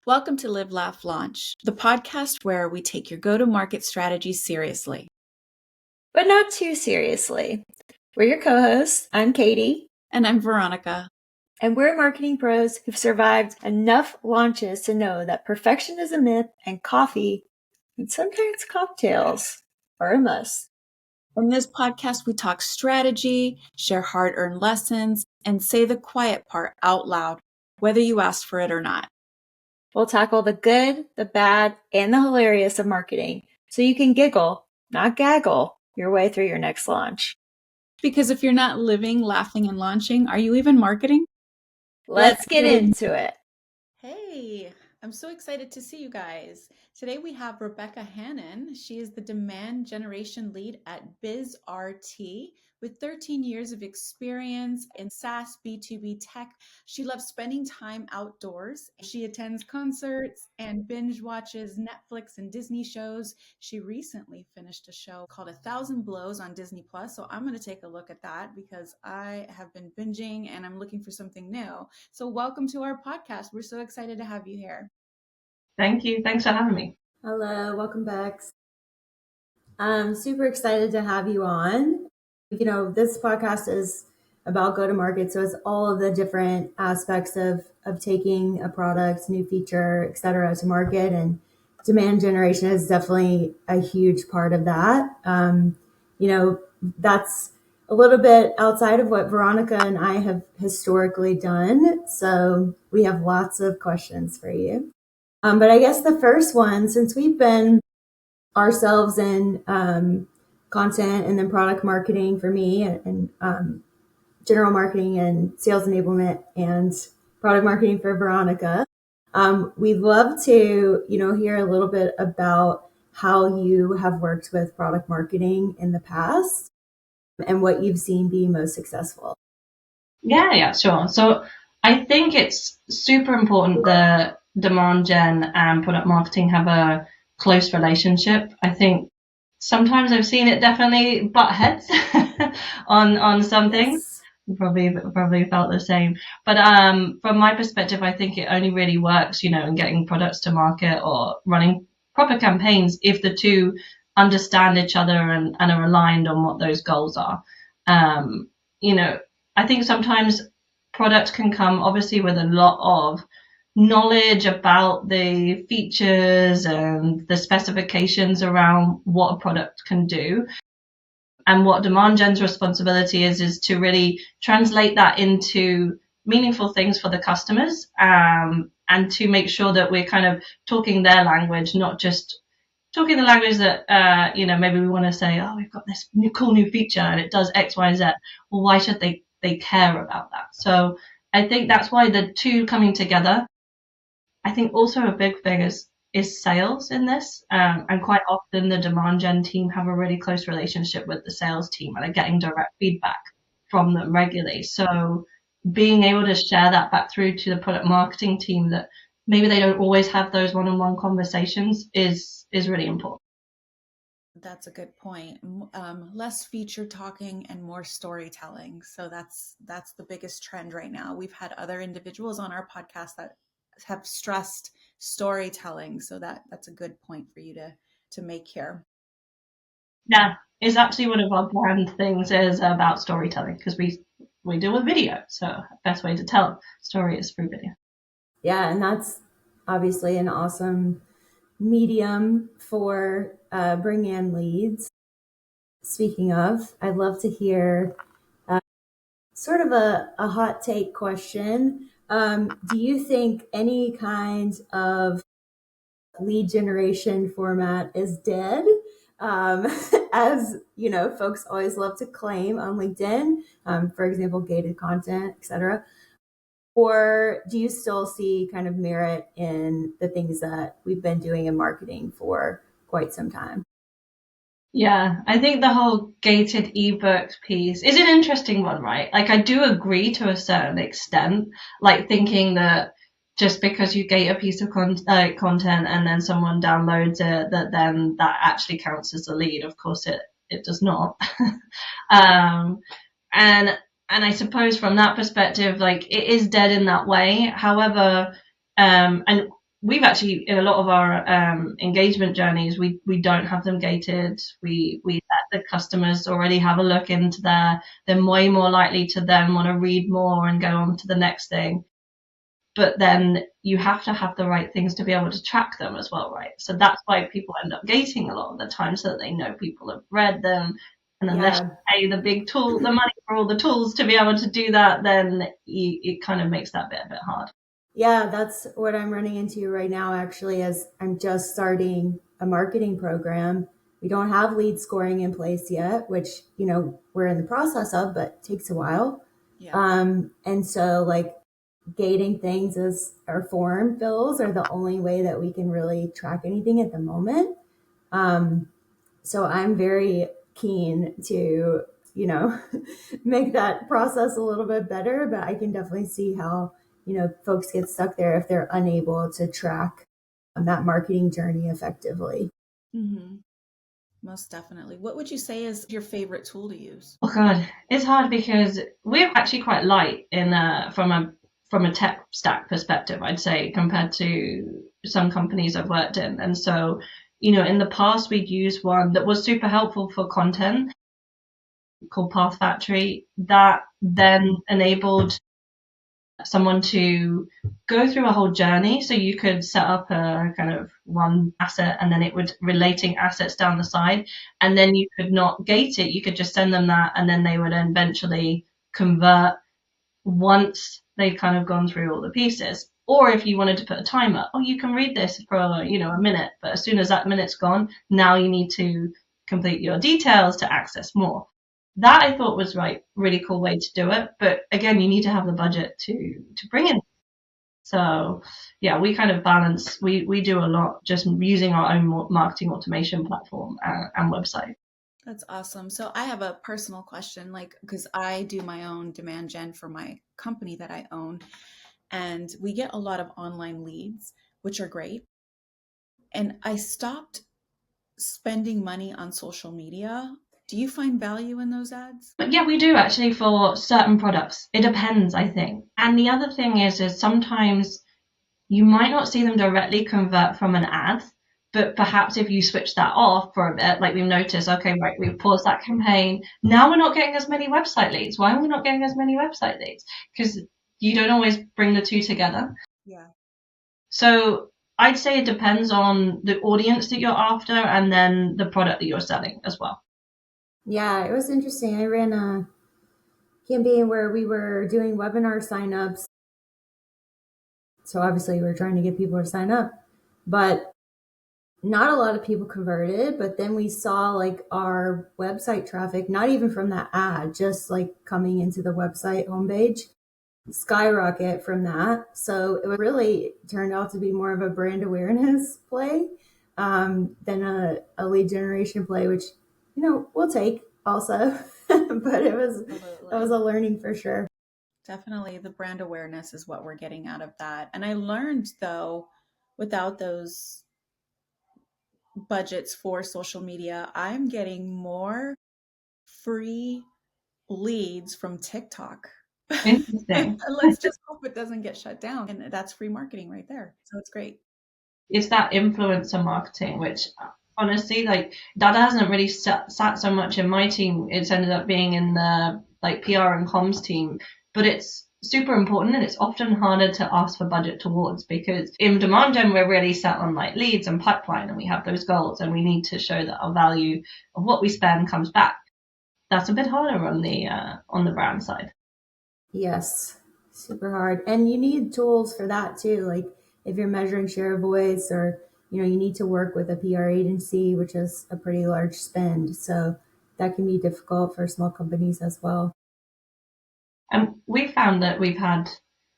Welcome to Live.Laugh.Launch, the podcast where we take your go-to-market strategy seriously. But not too seriously. We're your co-hosts. I'm Katie. And I'm Veronica. And we're marketing pros who've survived enough launches to know that perfection is a myth and coffee, and sometimes cocktails, are a must. In this podcast, we talk strategy, share hard-earned lessons, and say the quiet part out loud, whether you asked for it or not. We'll tackle the good, the bad, and the hilarious of marketing so you can giggle, not gaggle, your way through your next launch. Because if you're not living, laughing, and launching, are you even marketing? Let's get into it. Hey, I'm so excited to see you guys. Today we have Rebecca Hannan. She is the demand generation lead at Vizrt with 13 years of experience in SaaS B2B tech. She loves spending time outdoors. She attends concerts and binge watches Netflix and Disney shows. She recently finished a show called 1,000 Blows on Disney Plus. So I'm going to take a look at that because I have been binging and I'm looking for something new. So welcome to our podcast. We're so excited to have you here. Thank you. Thanks for having me. Hello, welcome back. I'm super excited to have you on. You know, this podcast is about go-to-market, so it's all of the different aspects of taking a product, new feature, et cetera, to market, and demand generation is definitely a huge part of that. That's a little bit outside of what Veronica and I have historically done, so we have lots of questions for you. But I guess the first one, since we've been ourselves in content and then product marketing for me and general marketing and sales enablement and product marketing for Veronica, we'd love to, hear a little bit about how you have worked with product marketing in the past and what you've seen be most successful. Yeah, sure. So I think it's super important that demand gen and product marketing have a close relationship. I think sometimes I've seen it definitely butt heads on some things. You probably felt the same. But from my perspective, I think it only really works, in getting products to market or running proper campaigns if the two understand each other and are aligned on what those goals are. I think sometimes product can come obviously with a lot of knowledge about the features and the specifications around what a product can do. And what demand gen's responsibility is to really translate that into meaningful things for the customers, and to make sure that we're kind of talking their language, not just talking the language that, maybe we want to say, oh, we've got this cool new feature and it does X, Y, Z. Well, why should they care about that? So I think that's why the two coming together. I think also a big thing is sales in this. And quite often the demand gen team have a really close relationship with the sales team and are getting direct feedback from them regularly. So being able to share that back through to the product marketing team that maybe they don't always have those one-on-one conversations is really important. That's a good point. Less feature talking and more storytelling. So that's the biggest trend right now. We've had other individuals on our podcast that have stressed storytelling. So that's a good point for you to make here. Yeah, it's actually one of our brand things is about storytelling because we deal with video. So best way to tell story is through video. Yeah, and that's obviously an awesome medium for bringing in leads. Speaking of, I'd love to hear sort of a hot take question. Do you think any kind of lead generation format is dead? As you know, folks always love to claim on LinkedIn, for example, gated content, etc. Or do you still see kind of merit in the things that we've been doing in marketing for quite some time? Yeah, I think the whole gated ebooks piece is an interesting one, right? Like I do agree to a certain extent, like thinking that just because you gate a piece of content and then someone downloads it, that actually counts as a lead. Of course, it does not. And I suppose from that perspective, like it is dead in that way. However, and we've actually, in a lot of our engagement journeys, we don't have them gated. We let the customers already have a look into there. They're way more likely to then want to read more and go on to the next thing. But then you have to have the right things to be able to track them as well, right? So that's why people end up gating a lot of the time, so that they know people have read them. And unless you pay the money for all the tools to be able to do that, then it kind of makes that bit a bit hard. Yeah, that's what I'm running into right now, actually, as I'm just starting a marketing program. We don't have lead scoring in place yet, which, we're in the process of, but takes a while. Yeah. And so like gating things as our form fills are the only way that we can really track anything at the moment. So I'm very keen to, make that process a little bit better, but I can definitely see how, folks get stuck there if they're unable to track that marketing journey effectively. Mm-hmm. Most definitely. What would you say is your favorite tool to use? Oh God, it's hard because we're actually quite light in from a tech stack perspective, I'd say, compared to some companies I've worked in. And so, in the past we'd used one that was super helpful for content called Path Factory that then enabled someone to go through a whole journey. So you could set up a kind of one asset and then it would relating assets down the side. And then you could not gate it. You could just send them that and then they would eventually convert once they've kind of gone through all the pieces. Or if you wanted to put a timer, you can read this for, a minute. But as soon as that minute's gone, now you need to complete your details to access more. That I thought was really cool way to do it. But again, you need to have the budget to bring in. So yeah, we kind of balance. We do a lot just using our own marketing automation platform and website. That's awesome. So I have a personal question, because I do my own demand gen for my company that I own, and we get a lot of online leads, which are great. And I stopped spending money on social media. Do you find value in those ads? But yeah, we do actually for certain products. It depends, I think. And the other thing is sometimes you might not see them directly convert from an ad, but perhaps if you switch that off for a bit, like we've noticed, okay, right, we've paused that campaign. Now we're not getting as many website leads. Why are we not getting as many website leads? Because you don't always bring the two together. Yeah. So I'd say it depends on the audience that you're after and then the product that you're selling as well. Yeah, it was interesting. I ran a campaign where we were doing webinar signups. So obviously we were trying to get people to sign up, but not a lot of people converted. But then we saw like our website traffic, not even from that ad, just like coming into the website homepage, skyrocket from that. So it really turned out to be more of a brand awareness play than a lead generation play, which, we'll take also. But it was a learning for sure. Definitely the brand awareness is what we're getting out of that. And I learned, though, without those budgets for social media, I'm getting more free leads from TikTok. Interesting. Let's just hope it doesn't get shut down. And that's free marketing right there. So it's great. It's that influencer marketing, which honestly, like that hasn't really sat so much in my team. It's ended up being in the like PR and comms team, but it's super important and it's often harder to ask for budget towards because in demand gen we're really set on like leads and pipeline and we have those goals and we need to show that our value of what we spend comes back. That's a bit harder on the brand side. Yes, super hard. And you need tools for that too. Like if you're measuring share of voice or, you need to work with a PR agency, which is a pretty large spend. So that can be difficult for small companies as well. And we found that we've had,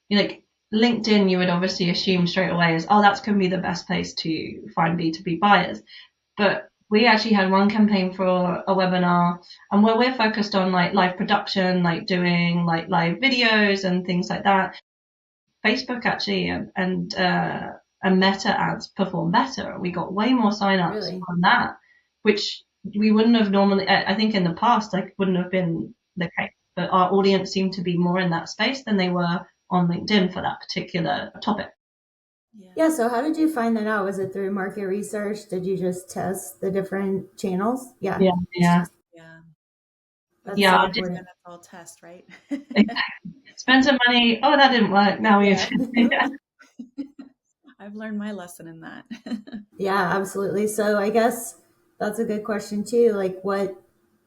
like LinkedIn, you would obviously assume straight away is, that's going to be the best place to find B2B buyers. But we actually had one campaign for a webinar and where we're focused on like live production, like doing like live videos and things like that. Facebook actually and Meta ads perform better. We got way more signups on that, which we wouldn't have normally. I think in the past, like wouldn't have been the case. But our audience seemed to be more in that space than they were on LinkedIn for that particular topic. Yeah. So how did you find that out? Was it through market research? Did you just test the different channels? Yeah. Yeah, yeah, Yeah. That's yeah. so Before I just important. it's all test, right? spend some money. Oh, that didn't work. Now we Yeah. yeah. I've learned my lesson in that. Yeah, absolutely. So I guess that's a good question too. Like, what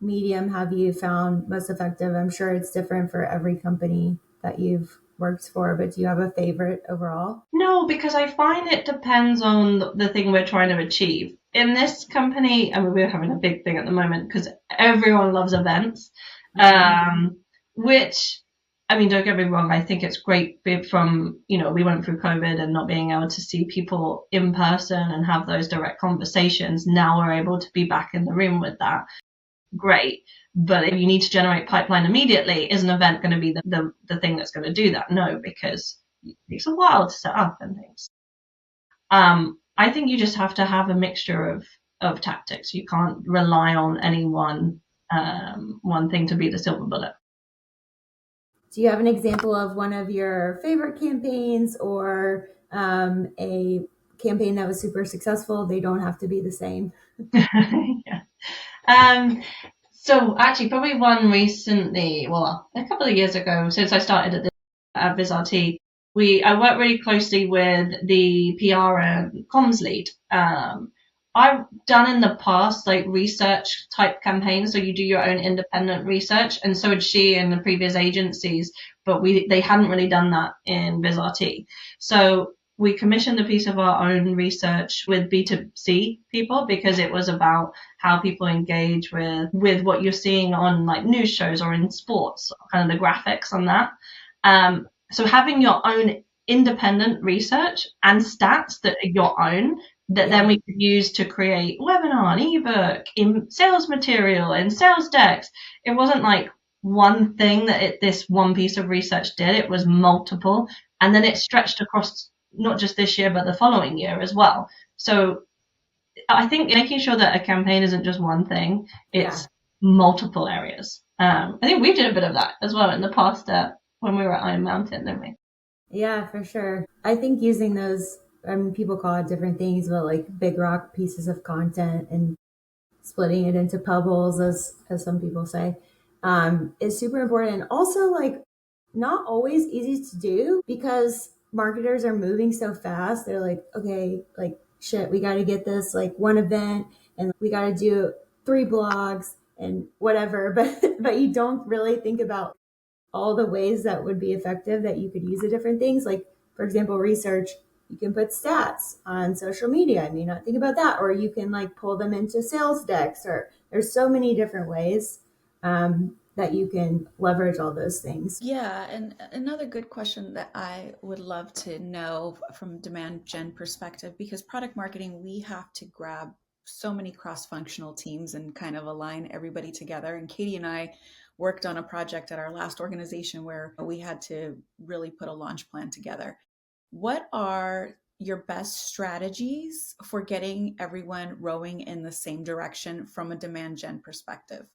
medium have you found most effective? I'm sure it's different for every company that you've worked for, but do you have a favorite overall? No, because I find it depends on the thing we're trying to achieve. In this company, I mean, we're having a big thing at the moment because everyone loves events, Mm-hmm. which, I mean, don't get me wrong, I think it's great from, we went through COVID and not being able to see people in person and have those direct conversations. Now we're able to be back in the room with that. Great. But if you need to generate pipeline immediately, is an event going to be the thing that's going to do that? No, because it takes a while to set up and things. I think you just have to have a mixture of tactics. You can't rely on any one thing to be the silver bullet. Do you have an example of one of your favorite campaigns or a campaign that was super successful? They don't have to be the same. Yeah. Um, so actually, probably one recently, well, a couple of years ago, since I started at Vizrt, I work really closely with the PR and comms lead. I've done in the past like research type campaigns, so you do your own independent research, and so had she in the previous agencies, but they hadn't really done that in Vizrt. So we commissioned a piece of our own research with B2C people because it was about how people engage with what you're seeing on like news shows or in sports, kind of the graphics on that. So having your own independent research and stats that are your own that then Yeah. we could use to create webinar, an ebook, in sales material, and sales decks. It wasn't like one thing that this one piece of research did. It was multiple, and then it stretched across not just this year but the following year as well. So I think making sure that a campaign isn't just one thing, Yeah. it's multiple areas. I think we did a bit of that as well in the past when we were at Iron Mountain, didn't we? Yeah, for sure. I think using those, I mean, people call it different things, but like big rock pieces of content and splitting it into pebbles, as some people say, is super important. And also, like, not always easy to do because marketers are moving so fast. They're like, okay, like shit, we got to get this like one event, and we got to do 3 blogs and whatever. But you don't really think about all the ways that would be effective that you could use the different things. Like, for example, research, you can put stats on social media. I may not think about that. Or you can like pull them into sales decks, or there's so many different ways that you can leverage all those things. Yeah, and another good question that I would love to know from demand gen perspective, because product marketing, we have to grab so many cross-functional teams and kind of align everybody together. And Katie and I worked on a project at our last organization where we had to really put a launch plan together. What are your best strategies for getting everyone rowing in the same direction from a demand gen perspective?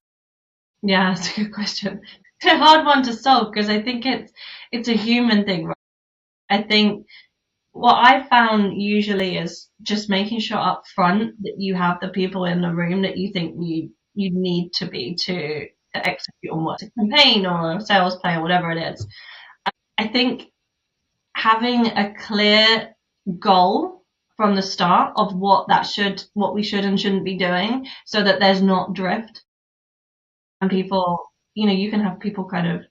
Yeah, that's a good question. It's a hard one to solve because I think it's a human thing, right? I think what I found usually is just making sure up front that you have the people in the room that you think you need to be to execute on what's a campaign or a sales play or whatever it is. I think having a clear goal from the start of what we should and shouldn't be doing so that there's not drift and people, you can have people kind of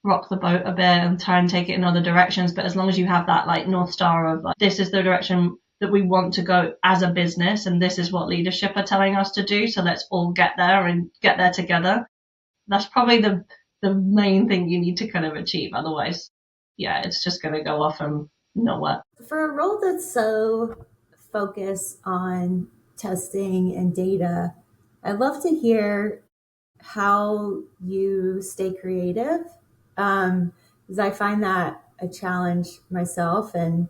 rock the boat a bit and try and take it in other directions. But as long as you have that like North Star of like, this is the direction that we want to go as a business and this is what leadership are telling us to do. So let's all get there and get there together. That's probably the main thing you need to kind of achieve. Otherwise, yeah, it's just going to go off and not work. For a role that's so focused on testing and data, I'd love to hear how you stay creative, because I find that a challenge myself, and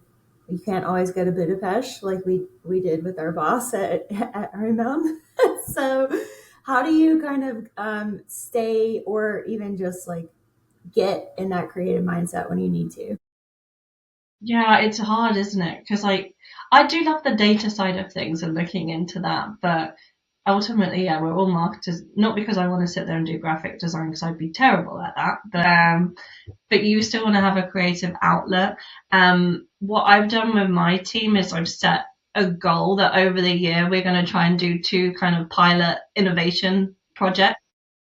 you can't always go to Budapest like we did with our boss at Iron Mountain. So how do you kind of stay, or even just like get in that creative mindset when you need to? Yeah, it's hard, isn't it? Because like I do love the data side of things and looking into that, but ultimately, yeah, we're all marketers. Not because I want to sit there and do graphic design because I'd be terrible at that, but you still want to have a creative outlet. What I've done with my team is I've set a goal that over the year we're going to try and do 2 kind of pilot innovation projects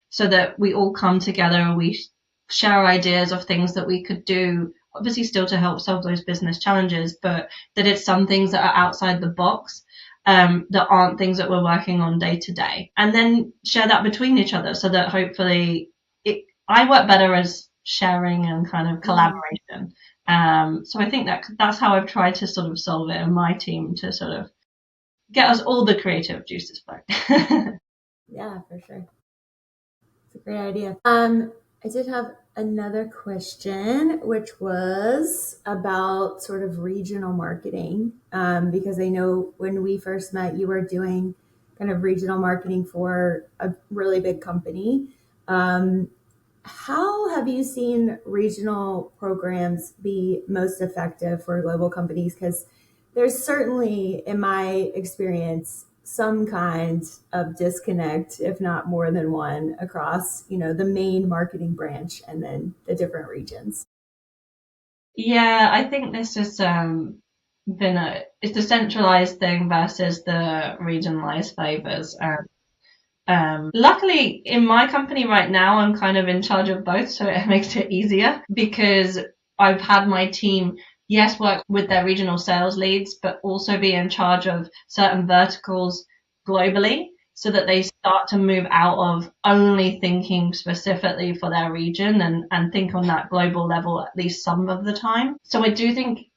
so that we all come together and we share ideas of things that we could do, obviously still to help solve those business challenges, but that it's some things that are outside the box, that aren't things that we're working on day to day, and then share that between each other so that hopefully I work better as sharing and kind of collaboration. So I think that's how I've tried to sort of solve it in my team to sort of get us all the creative juices flowing. Yeah, for sure. It's a great idea. I did have another question, which was about sort of regional marketing, because I know when we first met, you were doing kind of regional marketing for a really big company. How have you seen regional programs be most effective for global companies? Because there's certainly, in my experience, some kind of disconnect, if not more than one, across, the main marketing branch and then the different regions. Yeah, I think this has been it's the centralized thing versus the regionalized flavors. Luckily, in my company right now, I'm kind of in charge of both, so it makes it easier because I've had my team, yes, work with their regional sales leads, but also be in charge of certain verticals globally so that they start to move out of only thinking specifically for their region and think on that global level at least some of the time. So I do think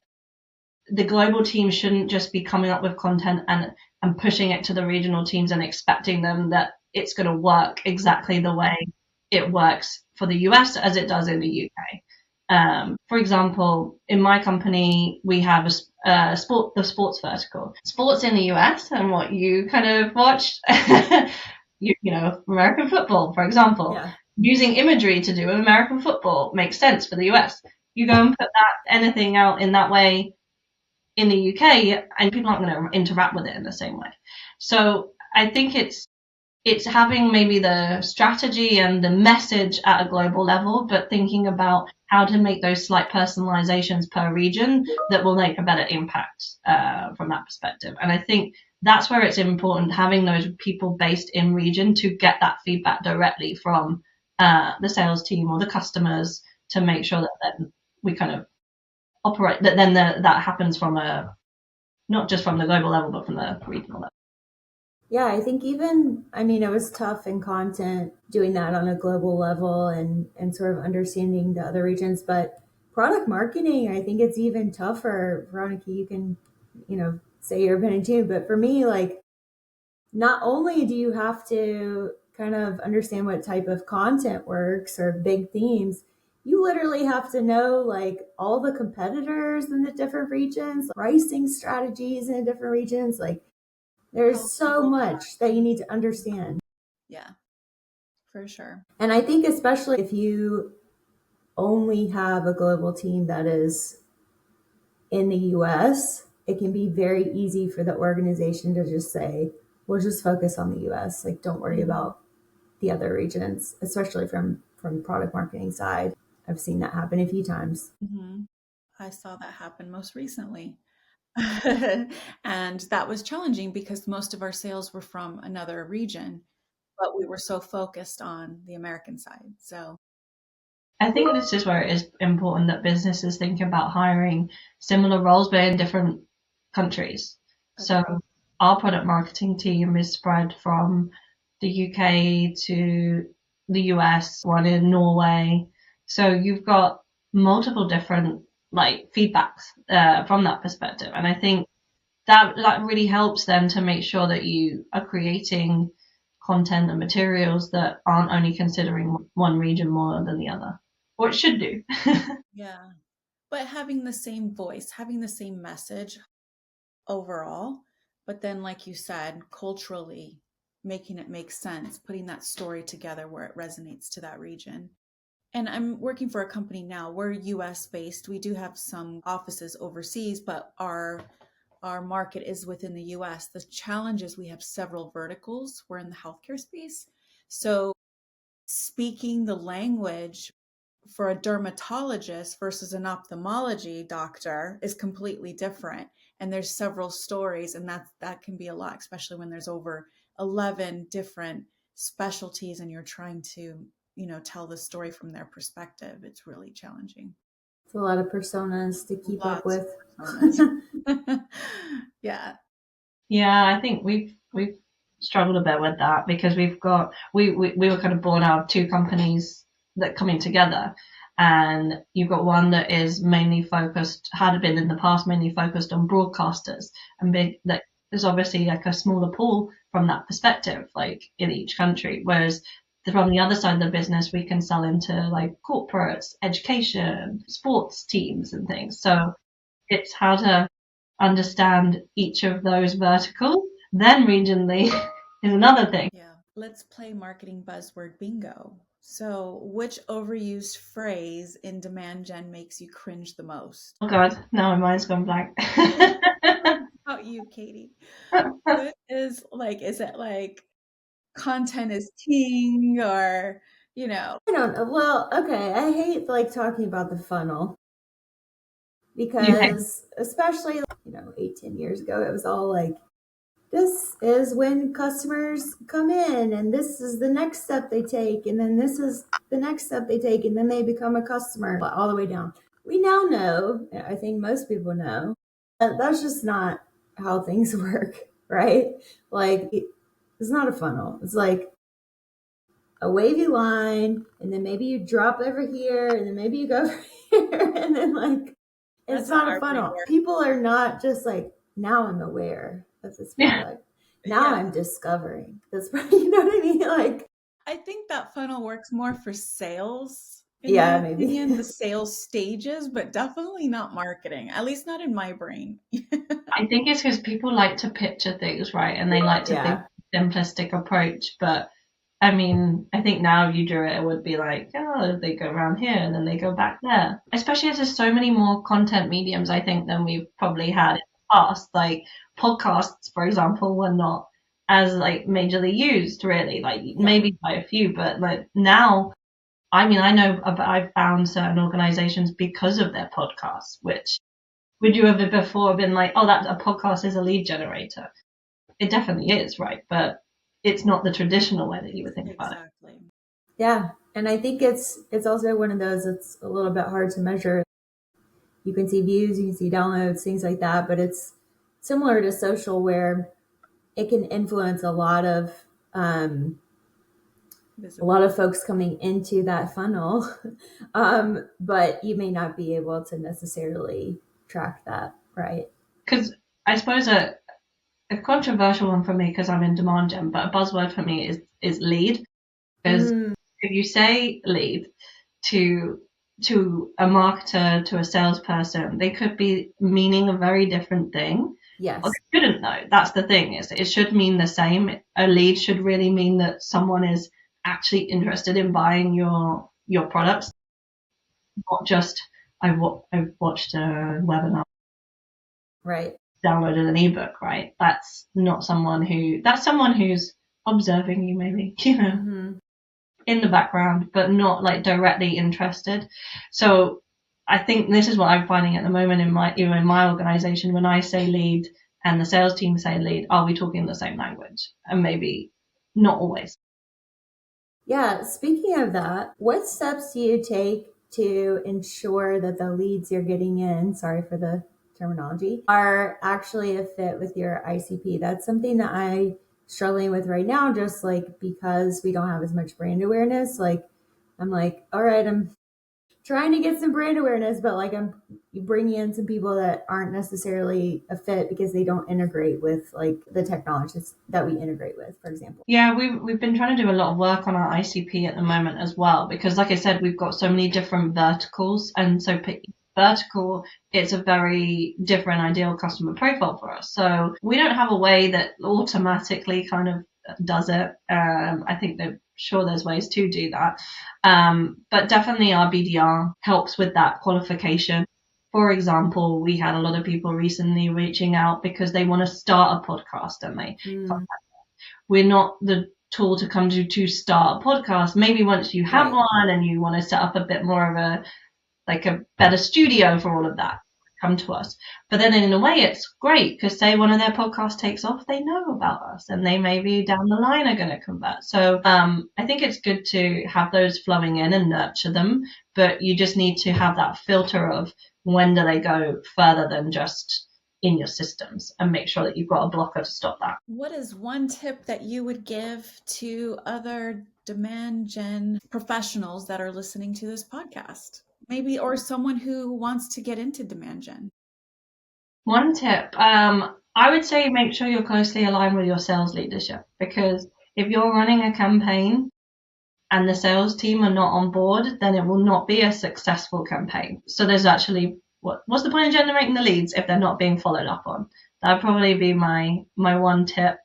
the global team shouldn't just be coming up with content and pushing it to the regional teams and expecting them that it's going to work exactly the way it works for the US as it does in the UK. For example, in my company, we have the sports vertical. Sports in the US and what you kind of watched, American football, for example. Yeah. Using imagery to do American football makes sense for the US. You go and put anything out in that way in the UK, and people aren't going to interact with it in the same way. So I think it's having maybe the strategy and the message at a global level, but thinking about how to make those slight personalizations per region that will make a better impact from that perspective. And I think that's where it's important having those people based in region to get that feedback directly from the sales team or the customers to make sure that then we kind of operate that happens from not just from the global level but from the regional level. Yeah, I think it was tough in content doing that on a global level and sort of understanding the other regions, but product marketing, I think it's even tougher. Veronica, you can, say your opinion too, but for me, like, not only do you have to kind of understand what type of content works or big themes, you literally have to know like all the competitors in the different regions, pricing strategies in the different regions. Like, there's so much that you need to understand. Yeah, for sure. And I think especially if you only have a global team that is in the US, it can be very easy for the organization to just say, we'll just focus on the US. Like, don't worry about the other regions, especially from product marketing side. I've seen that happen a few times. Mm-hmm. I saw that happen most recently. And that was challenging because most of our sales were from another region, but we were so focused on the American side. So, I think this is where it is important that businesses think about hiring similar roles but in different countries. So our product marketing team is spread from the UK to the US, one in Norway. So you've got multiple different like feedbacks from that perspective. And I think that really helps them to make sure that you are creating content and materials that aren't only considering one region more than the other, or it should do. yeah. But having the same voice, having the same message overall, but then, like you said, culturally making it make sense, putting that story together where it resonates to that region. And I'm working for a company now. We're US based. We do have some offices overseas, but our market is within the US. The challenge is we have several verticals. We're in the healthcare space. So speaking the language for a dermatologist versus an ophthalmology doctor is completely different. And there's several stories, and that can be a lot, especially when there's over 11 different specialties and you're trying to, tell the story from their perspective. It's really challenging. It's a lot of personas to keep up Lots with. of personas. Yeah. Yeah, I think we've struggled a bit with that because we were kind of born out of two companies that coming together, and you've got one that is mainly focused, had been in the past mainly focused on broadcasters, and that is obviously like a smaller pool from that perspective, like in each country, whereas from the other side of the business, we can sell into like corporates, education, sports teams and things. So it's how to understand each of those verticals. Then regionally is another thing. Yeah. Let's play marketing buzzword bingo. So, which overused phrase in demand gen makes you cringe the most? Oh God, now my mind's gone blank. How about you, Katie? What is it like content is king, or, I don't know. Well, okay. I hate like talking about the funnel Yeah. because especially, 8-10 years ago, it was all like, this is when customers come in and this is the next step they take. And then this is the next step they take. And then they become a customer all the way down. We now know, I think most people know, that that's just not how things work, right? Like, it's not a funnel. It's like a wavy line, and then maybe you drop over here, and then maybe you go over here, and then like it's That's not a hard funnel. way. People are not just like, now I'm aware of this product. Now I'm discovering this product. You know what I mean? Like, I think that funnel works more for sales, in my yeah, maybe. opinion, the sales stages, but definitely not marketing, at least not in my brain. I think it's because people like to picture things, right? And they like to think simplistic approach. But I mean, I think now if you drew it, it would be like, oh, they go around here and then they go back there. Especially as there's so many more content mediums, I think, than we've probably had in the past. Like podcasts, for example, were not as like majorly used, really. Like maybe by a few, but like now, I mean, I know I've found certain organizations because of their podcasts, which would you have before been like, oh, that a podcast is a lead generator? It definitely is, right? But it's not the traditional way that you would think about it. Exactly. Yeah, and I think it's also one of those that's a little bit hard to measure. You can see views, you can see downloads, things like that, but it's similar to social where it can influence a lot of folks coming into that funnel, but you may not be able to necessarily track that, right? Because I suppose a controversial one for me, because I'm in demand gen, but a buzzword for me is lead. Because if you say lead to a marketer, to a salesperson, they could be meaning a very different thing. Yes. Or they shouldn't though. That's the thing, is it should mean the same. A lead should really mean that someone is actually interested in buying your products, not just I've watched a webinar, right, downloaded an ebook, right? That's someone who's observing you, maybe, in the background, but not like directly interested. So I think this is what I'm finding at the moment in my organization. When I say lead and the sales team say lead, are we talking the same language? And maybe not always. Yeah. Speaking of that, what steps do you take to ensure that the leads you're getting in, sorry for the terminology, are actually a fit with your ICP? That's something that I'm struggling with right now, just like because we don't have as much brand awareness. Like, I'm like, all right, I'm trying to get some brand awareness, but like I'm bringing in some people that aren't necessarily a fit because they don't integrate with like the technologies that we integrate with, for example. Yeah, we've been trying to do a lot of work on our ICP at the moment as well, because like I said, we've got so many different verticals, and so vertical, it's a very different ideal customer profile for us. So we don't have a way that automatically kind of does it. I think they're sure there's ways to do that. But definitely our BDR helps with that qualification. For example, we had a lot of people recently reaching out because they want to start a podcast and we're not the tool to come to start a podcast. Maybe once you have one and you want to set up a bit more of a better studio for all of that, come to us. But then in a way it's great because say one of their podcasts takes off, they know about us and they maybe down the line are going to convert. So I think it's good to have those flowing in and nurture them, but you just need to have that filter of when do they go further than just in your systems and make sure that you've got a blocker to stop that. What is one tip that you would give to other demand gen professionals that are listening to this podcast? Maybe, or someone who wants to get into demand gen? One tip, I would say make sure you're closely aligned with your sales leadership, because if you're running a campaign and the sales team are not on board, then it will not be a successful campaign. So there's actually, what's the point of generating the leads if they're not being followed up on? That'd probably be my one tip.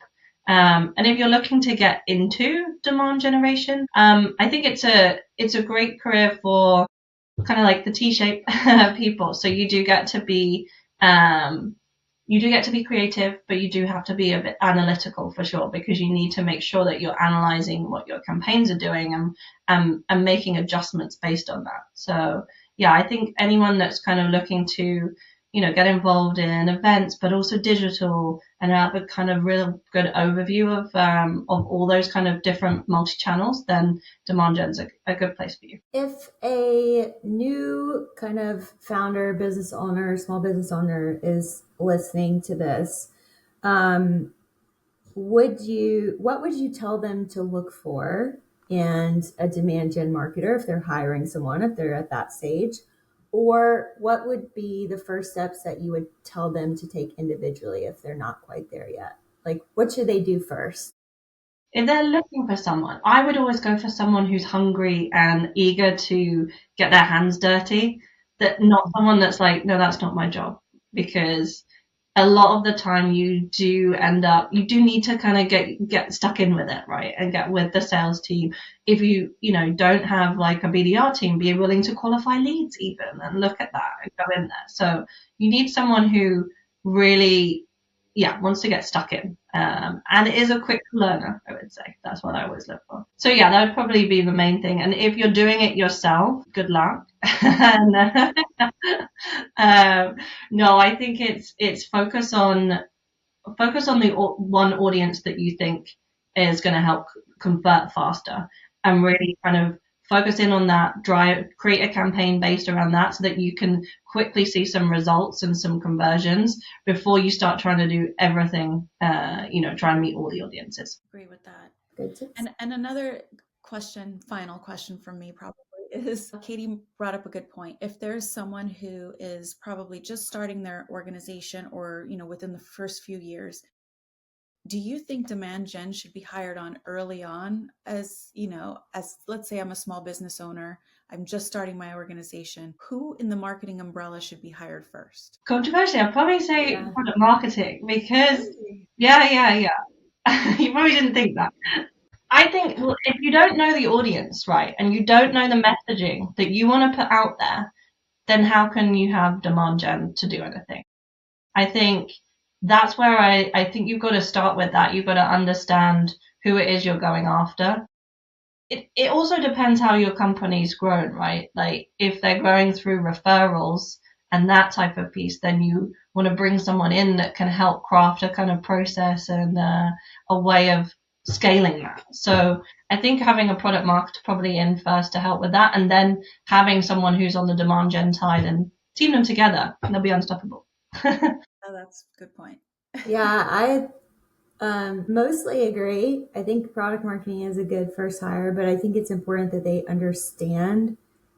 And if you're looking to get into demand generation, I think it's a great career for kind of like the T-shaped people. So you do get to be creative, but you do have to be a bit analytical for sure, because you need to make sure that you're analyzing what your campaigns are doing and making adjustments based on that. So yeah, I think anyone that's kind of looking to, get involved in events, but also digital, and have a kind of real good overview of all those kind of different multi-channels, then demand gen's a good place for you. If a new kind of founder, business owner, small business owner is listening to this, what would you tell them to look for in a demand gen marketer if they're hiring someone, if they're at that stage? Or what would be the first steps that you would tell them to take individually if they're not quite there yet? Like, what should they do first? If they're looking for someone, I would always go for someone who's hungry and eager to get their hands dirty. That not someone that's like, no, that's not my job. Because a lot of the time you do need to kind of get stuck in with it, right? And get with the sales team. If you don't have like a BDR team, be willing to qualify leads even and look at that and go in there. So you need someone who really, wants to get stuck in. And is a quick learner, I would say. That's what I always look for. So yeah, that would probably be the main thing. And if you're doing it yourself, good luck. And, no, I think it's focus on the one audience that you think is going to help convert faster, and really kind of focus in on that, create a campaign based around that so that you can quickly see some results and some conversions before you start trying to do everything, try and meet all the audiences. Agree with that. Good tips. And another final question from me probably is, Katie brought up a good point. If there's someone who is probably just starting their organization or, within the first few years, do you think demand gen should be hired on early on as let's say I'm a small business owner, I'm just starting my organization. Who in the marketing umbrella should be hired first? Controversially, I'd probably say product marketing, because yeah. You probably didn't think that. I think if you don't know the audience, right, and you don't know the messaging that you want to put out there, then how can you have demand gen to do anything? I think that's where I think you've got to start with that. You've got to understand who it is you're going after. It also depends how your company's grown, right? Like if they're growing through referrals and that type of piece, then you want to bring someone in that can help craft a kind of process and a way of scaling that. So I think having a product marketer probably in first to help with that, and then having someone who's on the demand gen side and team them together, and they'll be unstoppable. Oh, that's a good point. Yeah, I mostly agree. I think product marketing is a good first hire, but I think it's important that they understand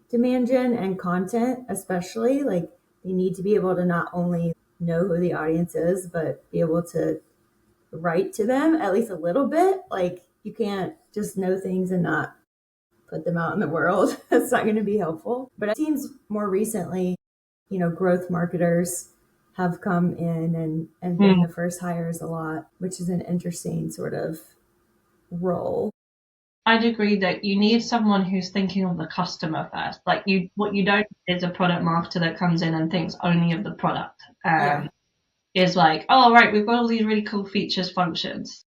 demand gen and content, especially. Like they need to be able to not only know who the audience is, but be able to write to them at least a little bit. Like you can't just know things and not put them out in the world. That's not going to be helpful. But it seems more recently, growth marketers have come in and been the first hires a lot, which is an interesting sort of role. I'd agree that you need someone who's thinking of the customer first. Like what you don't need is a product marketer that comes in and thinks only of the product. Is like, oh, right, we've got all these really cool features, functions.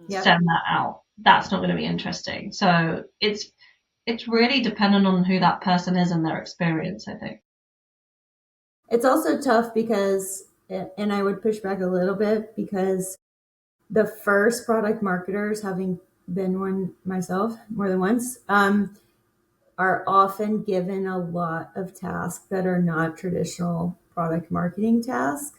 Send that out. That's not going to be interesting. So it's really dependent on who that person is and their experience, I think. It's also tough because, and I would push back a little bit, because the first product marketers, having been one myself more than once, are often given a lot of tasks that are not traditional product marketing tasks.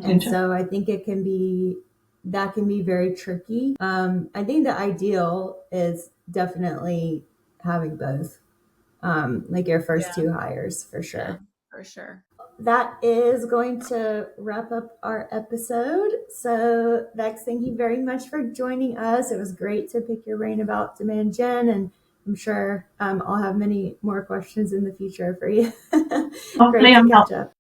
And so I think that can be very tricky. I think the ideal is definitely having both, like your first two hires, for sure. Yeah, for sure. That is going to wrap up our episode. So, Vex, thank you very much for joining us. It was great to pick your brain about demand gen, and I'm sure I'll have many more questions in the future for you. Great to catch up.